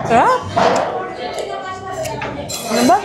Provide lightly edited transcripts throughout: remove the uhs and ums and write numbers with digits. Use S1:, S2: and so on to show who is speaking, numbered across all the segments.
S1: Sarap! Ano ba?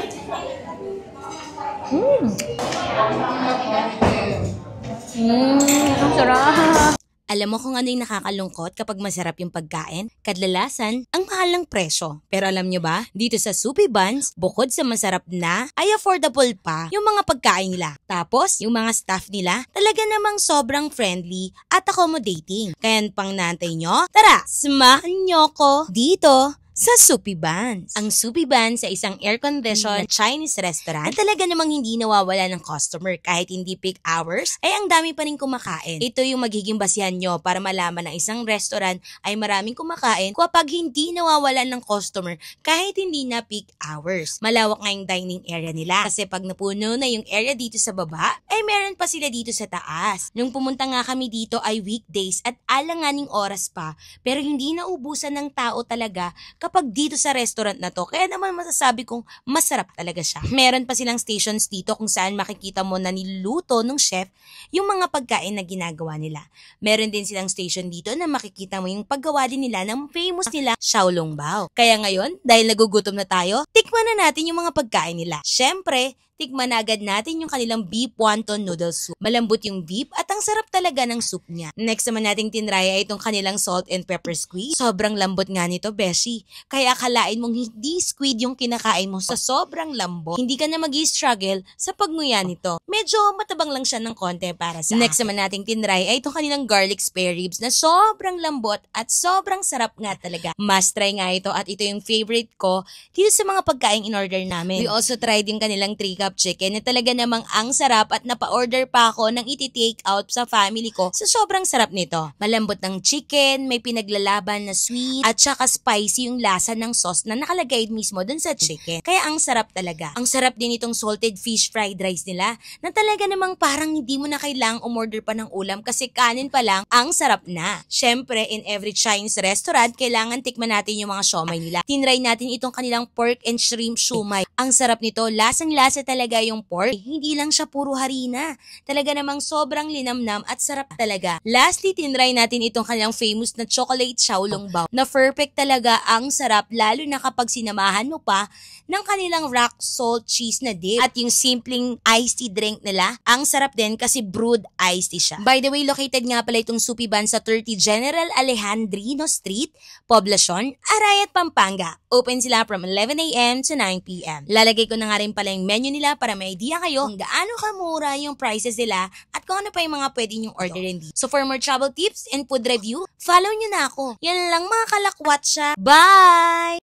S1: Ang sarap!
S2: Alam mo kung ano yung nakakalungkot kapag masarap yung pagkain? Kadalasan, ang mahal ng presyo. Pero alam nyo ba, dito sa Soupy Buns, bukod sa masarap na, ay affordable pa yung mga pagkain nila. Tapos, yung mga staff nila, talaga namang sobrang friendly at accommodating. Kaya pang nantay nyo, tara, samahan nyo ko dito sa Soupy Buns. Ang Soupy Buns ay isang air-conditioned Chinese restaurant na talaga namang hindi nawawala ng customer kahit hindi peak hours, ay ang dami pa rin kumakain. Ito yung magiging basihan nyo para malaman na isang restaurant ay maraming kumakain kapag hindi nawawala ng customer kahit hindi na peak hours. Malawak nga yung dining area nila kasi pag napuno na yung area dito sa baba, ay meron pa sila dito sa taas. Nung pumunta nga kami dito ay weekdays at alanganing oras pa, pero hindi naubusan ng tao talaga kapag dito sa restaurant na to. Kaya naman masasabi kong masarap talaga siya. Meron pa silang stations dito kung saan makikita mo na niluto ng chef yung mga pagkain na ginagawa nila. Meron din silang station dito na makikita mo yung paggawa din nila ng famous nila xiaolongbao. Kaya ngayon, dahil nagugutom na tayo, tikman na natin yung mga pagkain nila. Syempre, tikman na agad natin yung kanilang beef wonton noodle soup. Malambot yung beef at ang sarap talaga ng soup niya. Next naman nating tinry ay itong kanilang salt and pepper squid. Sobrang lambot nga nito, beshi. Kaya akalain mong hindi squid yung kinakain mo sa sobrang lambot. Hindi ka na mag-i-struggle sa pagmuya nito. Medyo matabang lang siya ng konti para sa next naman nating tinry ay itong kanilang garlic spare ribs na sobrang lambot at sobrang sarap nga talaga. Must try nga ito at ito yung favorite ko dito sa mga pagkain in order namin. We also tried yung kanilang 3-cup chicken na talaga namang ang sarap at napa-order pa ako ng iti-take out sa family ko sa sobrang sarap nito. Malambot ng chicken, may pinaglalaban na sweet at saka spicy yung lasa ng sauce na nakalagay mismo dun sa chicken. Kaya ang sarap talaga. Ang sarap din itong salted fish fried rice nila na talaga namang parang hindi mo na kailangang umorder pa ng ulam kasi kanin pa lang ang sarap na. Syempre, in every Chinese restaurant, kailangan tikman natin yung mga siomai nila. Tinry natin itong kanilang pork and shrimp siomai. Ang sarap nito, lasang-lasa talaga yung pork. Hindi lang siya puro harina. Talaga namang sobrang linamnam at sarap talaga. Lastly, tinry natin itong kanilang famous na chocolate xiaolongbao na perfect talaga ang sarap lalo na kapag sinamahan mo pa ng kanilang rock salt cheese na dip. At yung simpleng iced tea drink nila, ang sarap din kasi brewed iced tea siya. By the way, located nga pala itong Soupy Buns sa 30 General Alejandrino Street, Poblacion, Arayat, Pampanga. Open sila from 11 a.m. to 9 p.m. Lalagay ko na nga rin pala yung menu nila para may idea kayo kung gaano kamura yung prices nila at kung ano pa yung mga pwede nyong orderin dito. So for more travel tips and food review, follow nyo na ako. Yan lang mga kalakwat siya. Bye!